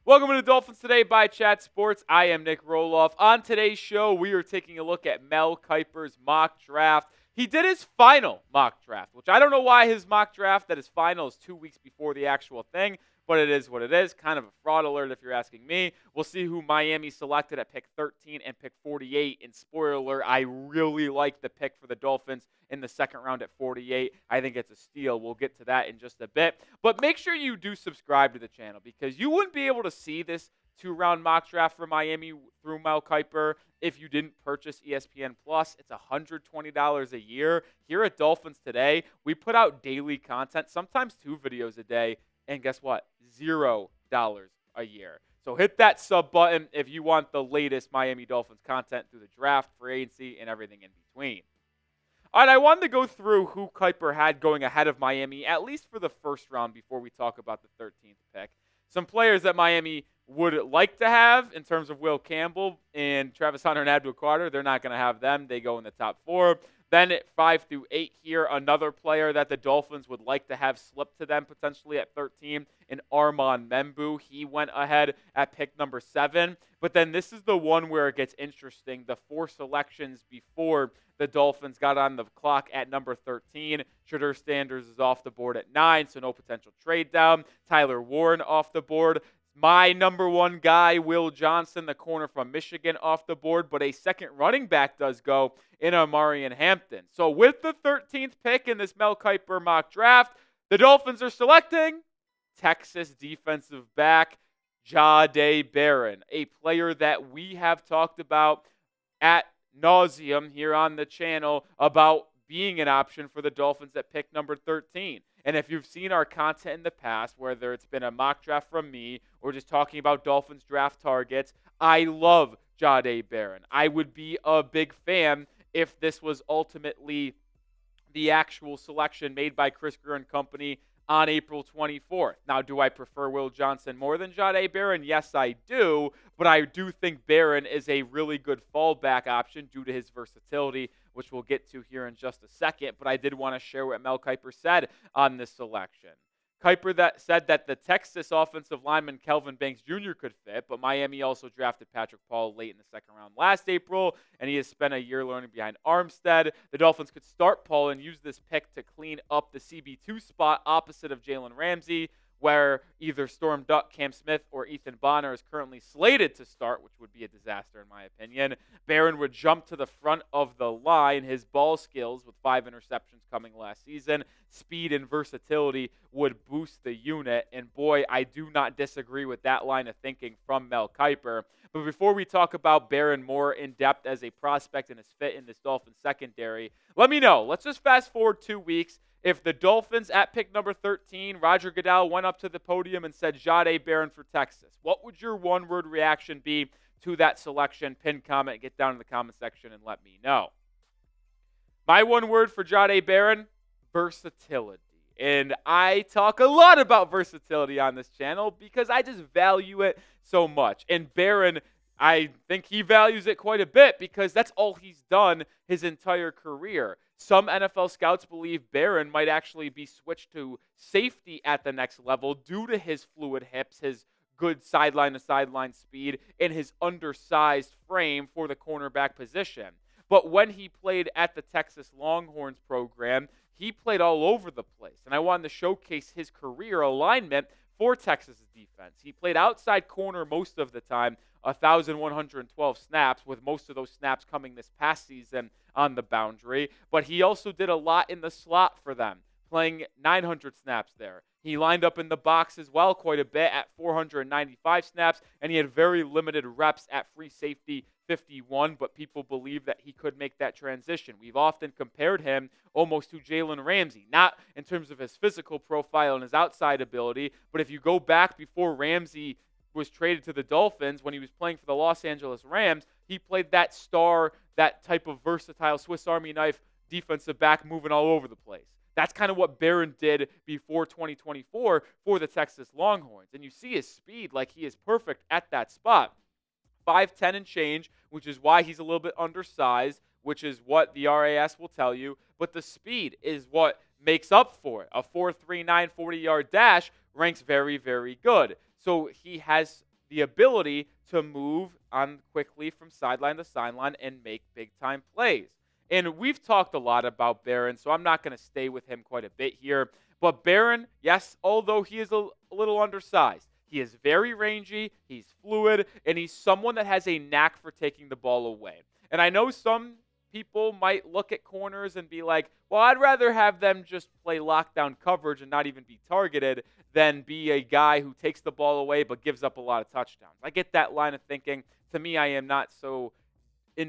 Welcome to the Dolphins Today by Chat Sports. I am Nic Rohloff. On today's show, we are taking a look at Mel Kiper's mock draft. He did his final mock draft, which I don't know why his mock draft that is final is 2 weeks before the actual thing, but it is what it is. Kind of a fraud alert if you're asking me. We'll see who Miami selected at pick 13 and pick 48. And spoiler alert, I really like the pick for the Dolphins in the second round at 48. I think it's a steal. We'll get to that in just a bit. But make sure you do subscribe to the channel because you wouldn't be able to see this 2-round mock draft for Miami through Mel Kiper if you didn't purchase ESPN Plus. It's $120 a year. Here at Dolphins Today, we put out daily content, sometimes 2 videos a day, and guess what? $0 a year. So hit that sub button if you want the latest Miami Dolphins content through the draft, free agency, and everything in between. All right, I wanted to go through who Kiper had going ahead of Miami, at least for the first round before we talk about the 13th pick. Some players that Miami would like to have in terms of Will Campbell and Travis Hunter and Abdul Carter. They're not going to have them. They go in the top 4. Then at 5 through 8 here, another player that the Dolphins would like to have slip to them potentially at 13, and Armand Membu. He went ahead at pick number 7. But then this is the one where it gets interesting. The 4 selections before the Dolphins got on the clock at number 13. Shadur Sanders is off the board at 9, so no potential trade down. Tyler Warren off the board. My number 1 guy, Will Johnson, the corner from Michigan, off the board, but a second running back does go in Amarian Hampton. So with the 13th pick in this Mel Kiper mock draft, the Dolphins are selecting Texas defensive back Jahdae Barron, a player that we have talked about at nauseum here on the channel about being an option for the Dolphins at pick number 13. And if you've seen our content in the past, whether it's been a mock draft from me or just talking about Dolphins draft targets, I love Jahdae Barron. I would be a big fan if this was ultimately the actual selection made by Chris Grier and company on April 24th. Now, do I prefer Will Johnson more than Jahdae Barron? Yes, I do. But I do think Barron is a really good fallback option due to his versatility, which we'll get to here in just a second. But I did want to share what Mel Kiper said on this selection. Kiper said that the Texas offensive lineman Kelvin Banks Jr. could fit, but Miami also drafted Patrick Paul late in the second round last April, and he has spent a year learning behind Armstead. The Dolphins could start Paul and use this pick to clean up the CB2 spot opposite of Jalen Ramsey, where either Storm Duck, Cam Smith, or Ethan Bonner is currently slated to start, which would be a disaster in my opinion. Barron would jump to the front of the line. His ball skills, with 5 interceptions coming last season, speed and versatility would boost the unit. And boy, I do not disagree with that line of thinking from Mel Kiper. But before we talk about Barron more in depth as a prospect and his fit in this Dolphins secondary, let me know. Let's just fast forward 2 weeks. If the Dolphins at pick number 13, Roger Goodell went up to the podium and said Jahdae Barron for Texas, what would your one-word reaction be to that selection? Pin comment, get down in the comment section and let me know. My one word for Jahdae Barron, versatility. And I talk a lot about versatility on this channel because I just value it so much. And Barron, I think he values it quite a bit because that's all he's done his entire career. Some NFL scouts believe Barron might actually be switched to safety at the next level due to his fluid hips, his good sideline-to-sideline speed, and his undersized frame for the cornerback position. But when he played at the Texas Longhorns program, he played all over the place. And I wanted to showcase his career alignment for Texas' defense. He played outside corner most of the time, 1,112 snaps, with most of those snaps coming this past season on the boundary. But he also did a lot in the slot for them, playing 900 snaps there. He lined up in the box as well quite a bit at 495 snaps, and he had very limited reps at free safety 51, but people believe that he could make that transition. We've often compared him almost to Jalen Ramsey, not in terms of his physical profile and his outside ability, but if you go back before Ramsey was traded to the Dolphins, when he was playing for the Los Angeles Rams, he played that star, that type of versatile Swiss Army knife defensive back moving all over the place. That's kind of what Barron did before 2024 for the Texas Longhorns. And you see his speed, like he is perfect at that spot. 5'10" and change, which is why he's a little bit undersized, which is what the RAS will tell you. But the speed is what makes up for it. A 4.39 40-yard dash ranks very, very good. So he has the ability to move on quickly from sideline to sideline and make big-time plays. And we've talked a lot about Barron, so I'm not going to stay with him quite a bit here. But Barron, yes, although he is a little undersized, he is very rangy, he's fluid, and he's someone that has a knack for taking the ball away. And I know some people might look at corners and be like, well, I'd rather have them just play lockdown coverage and not even be targeted than be a guy who takes the ball away but gives up a lot of touchdowns. I get that line of thinking. To me, I am not so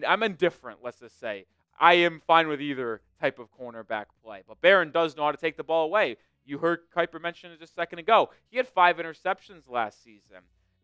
I'm indifferent, let's just say. I am fine with either type of cornerback play. But Barron does know how to take the ball away. You heard Kiper mention it just a second ago. He had 5 interceptions last season,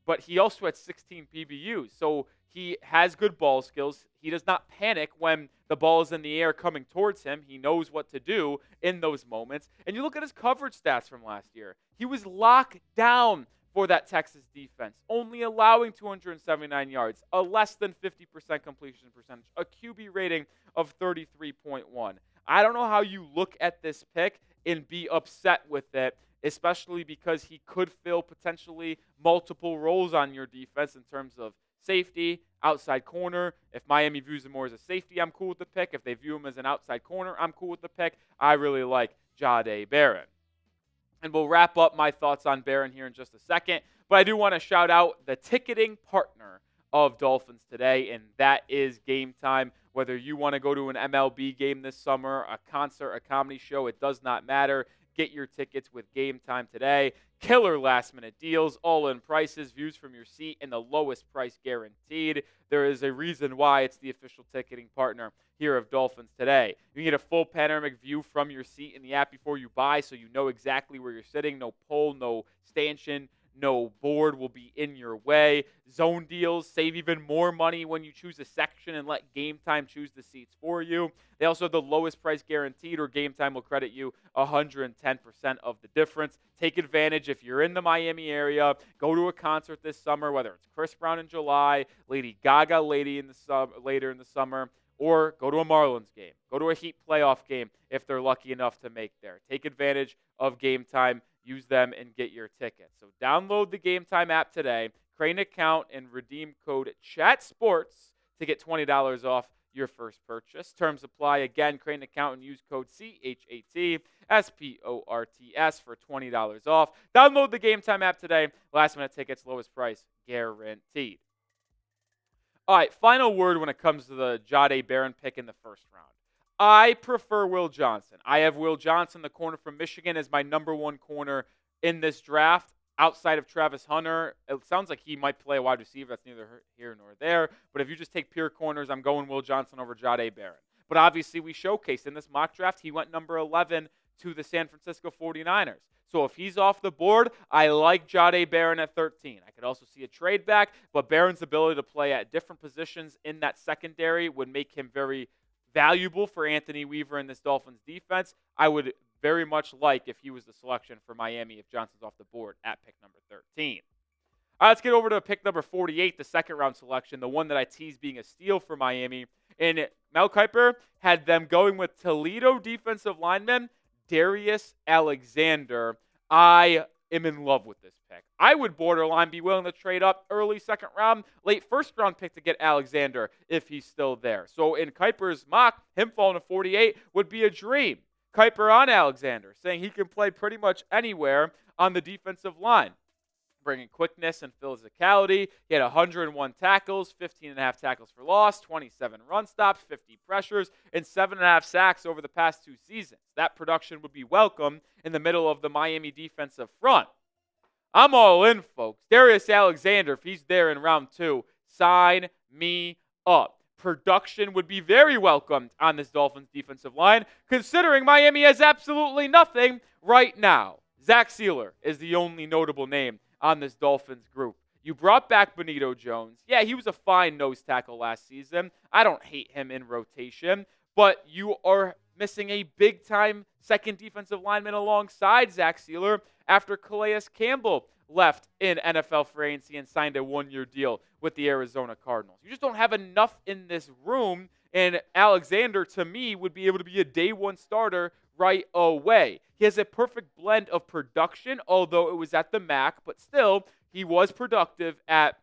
but he also had 16 PBUs. So he has good ball skills. He does not panic when the ball is in the air coming towards him. He knows what to do in those moments. And you look at his coverage stats from last year. He was locked down for that Texas defense, only allowing 279 yards, a less than 50% completion percentage, a QB rating of 33.1. I don't know how you look at this pick and be upset with it, especially because he could fill potentially multiple roles on your defense in terms of safety, outside corner. If Miami views him more as a safety, I'm cool with the pick. If they view him as an outside corner, I'm cool with the pick. I really like Jahdae Barron. And we'll wrap up my thoughts on Barron here in just a second. But I do want to shout out the ticketing partner of Dolphins today, and that is Game Time. Whether you want to go to an MLB game this summer, a concert, a comedy show, it does not matter. Get your tickets with Game Time today. Killer last-minute deals, all-in prices, views from your seat, and the lowest price guaranteed. There is a reason why it's the official ticketing partner here of Dolphins today. You can get a full panoramic view from your seat in the app before you buy, so you know exactly where you're sitting. No pole, no stanchion, no board will be in your way. Zone deals, save even more money when you choose a section and let Game Time choose the seats for you. They also have the lowest price guaranteed, or Game Time will credit you 110% of the difference. Take advantage if you're in the Miami area. Go to a concert this summer, whether it's Chris Brown in July, Lady Gaga later in the summer, or go to a Marlins game. Go to a Heat playoff game if they're lucky enough to make there. Take advantage of Game Time. Use them and get your tickets. So download the Game Time app today, create an account, and redeem code CHATSPORTS to get $20 off your first purchase. Terms apply. Again, create an account and use code CHATSPORTS for $20 off. Download the Game Time app today. Last minute tickets, lowest price guaranteed. All right, final word when it comes to the Jahdae Barron pick in the first round. I prefer Will Johnson. I have Will Johnson, the corner from Michigan, as my number 1 corner in this draft outside of Travis Hunter. It sounds like he might play a wide receiver. That's neither here nor there. But if you just take pure corners, I'm going Will Johnson over Jahdae Barron. But obviously we showcased in this mock draft, he went number 11 to the San Francisco 49ers. So if he's off the board, I like Jahdae Barron at 13. I could also see a trade back, but Barron's ability to play at different positions in that secondary would make him very valuable for Anthony Weaver in this Dolphins defense. I would very much like if he was the selection for Miami if Johnson's off the board at pick number 13. All right, let's get over to pick number 48, the second round selection, the one that I teased being a steal for Miami. And Mel Kiper had them going with Toledo defensive lineman Darius Alexander. I am in love with this pick. I would borderline be willing to trade up early second round, late first round pick to get Alexander if he's still there. So in Kiper's mock, him falling to 48 would be a dream. Kiper on Alexander, saying he can play pretty much anywhere on the defensive line, bringing quickness and physicality. He had 101 tackles, 15.5 tackles for loss, 27 run stops, 50 pressures, and 7.5 sacks over the past 2 seasons. That production would be welcome in the middle of the Miami defensive front. I'm all in, folks. Darius Alexander, if he's there in round 2, sign me up. Production would be very welcomed on this Dolphins defensive line, considering Miami has absolutely nothing right now. Zach Sealer is the only notable name on this Dolphins group. You brought back Benito Jones. Yeah, he was a fine nose tackle last season. I don't hate him in rotation, but you are missing a big-time second defensive lineman alongside Zach Sealer after Calais Campbell left in NFL free agency and signed a 1-year deal with the Arizona Cardinals. You just don't have enough in this room, and Alexander, to me, would be able to be a day 1 starter right away. He has a perfect blend of production, although it was at the MAC, but still, He was productive at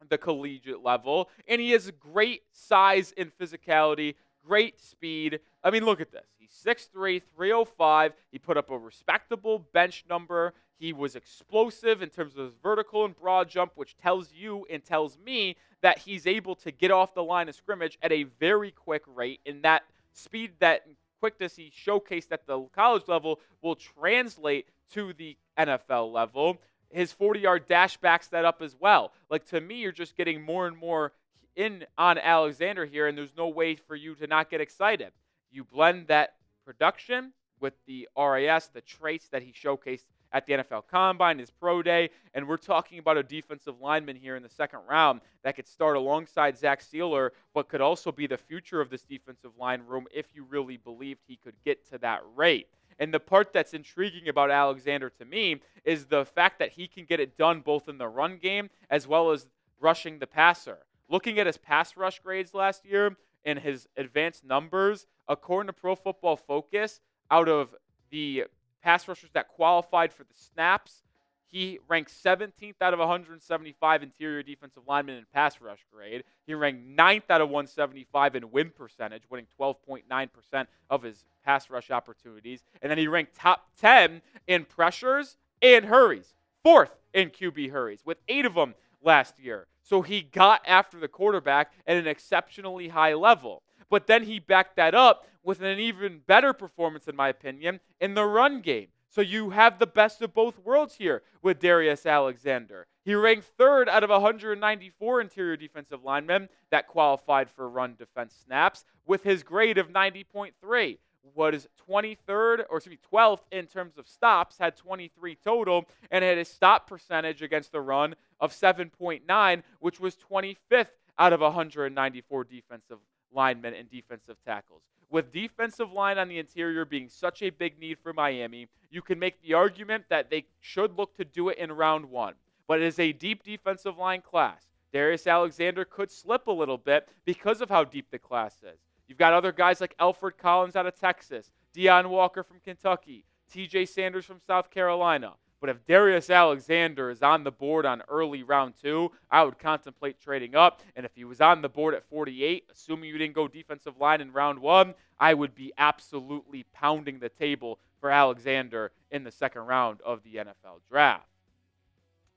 the collegiate level, and he has great size and physicality, great speed. I mean, look at this. He's 6'3", 305. He put up a respectable bench number. He was explosive in terms of his vertical and broad jump, which tells you and tells me that he's able to get off the line of scrimmage at a very quick rate, and that speed, that quickness he showcased at the college level will translate to the NFL level. His 40-yard dash backs that up as well. Like, to me, you're just getting more and more in on Alexander here, and there's no way for you to not get excited. You blend that production with the RAS, the traits that he showcased at the NFL Combine, his pro day, and we're talking about a defensive lineman here in the second round that could start alongside Zach Sealer, but could also be the future of this defensive line room if you really believed he could get to that rate. And the part that's intriguing about Alexander to me is the fact that he can get it done both in the run game as well as rushing the passer. Looking at his pass rush grades last year and his advanced numbers, according to Pro Football Focus, out of the pass rushers that qualified for the snaps, he ranked 17th out of 175 interior defensive linemen in pass rush grade. He ranked 9th out of 175 in win percentage, winning 12.9% of his pass rush opportunities. And then he ranked top 10 in pressures and hurries, 4th in QB hurries, with 8 of them last year. So he got after the quarterback at an exceptionally high level. But then he backed that up with an even better performance, in my opinion, in the run game. So you have the best of both worlds here with Darius Alexander. He ranked 3rd out of 194 interior defensive linemen that qualified for run defense snaps with his grade of 90.3. Was 12th in terms of stops, had 23 total, and had a stop percentage against the run of 7.9, which was 25th out of 194 defensive linemen and defensive tackles. With defensive line on the interior being such a big need for Miami, you can make the argument that they should look to do it in round 1. But it is a deep defensive line class. Darius Alexander could slip a little bit because of how deep the class is. You've got other guys like Alfred Collins out of Texas, Deion Walker from Kentucky, TJ Sanders from South Carolina. But if Darius Alexander is on the board on early round 2, I would contemplate trading up. And if he was on the board at 48, assuming you didn't go defensive line in round 1, I would be absolutely pounding the table for Alexander in the second round of the NFL Draft.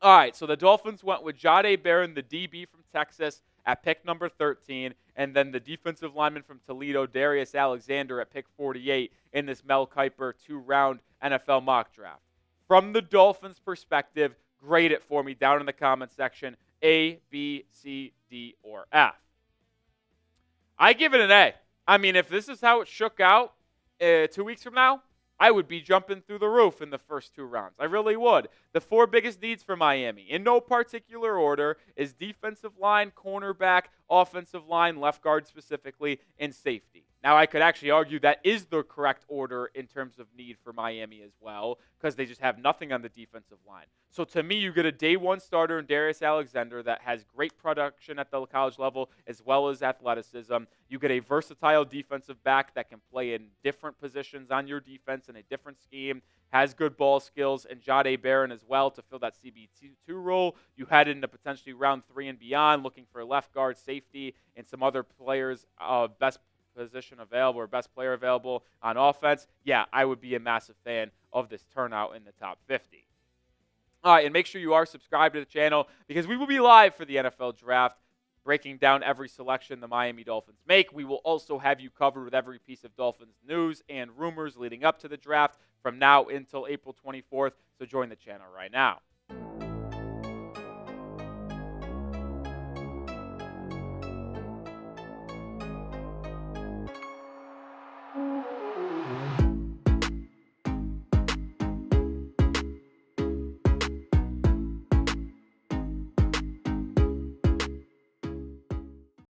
All right, so the Dolphins went with Jahdae Barron, the DB from Texas, at pick number 13, and then the defensive lineman from Toledo, Darius Alexander, at pick 48 in this Mel Kiper 2-round NFL mock draft. From the Dolphins' perspective, grade it for me down in the comment section, A, B, C, D, or F. I give it an A. I mean, if this is how it shook out 2 weeks from now, I would be jumping through the roof in the first 2 rounds. I really would. The 4 biggest needs for Miami, in no particular order, is defensive line, cornerback, offensive line, left guard specifically, and safety. Now, I could actually argue that is the correct order in terms of need for Miami as well, because they just have nothing on the defensive line. So to me, you get a day 1 starter in Darius Alexander that has great production at the college level as well as athleticism. You get a versatile defensive back that can play in different positions on your defense in a different scheme, has good ball skills, and Jahdae Barron as well to fill that CB2 role. You head into potentially round 3 and beyond, looking for left guard, safety, and some other players, best position available or best player available on offense. Yeah, I would be a massive fan of this turnout in the top 50. All right, and make sure you are subscribed to the channel because we will be live for the NFL Draft, breaking down every selection the Miami Dolphins make. We will also have you covered with every piece of Dolphins news and rumors leading up to the draft from now until April 24th, so join the channel right now.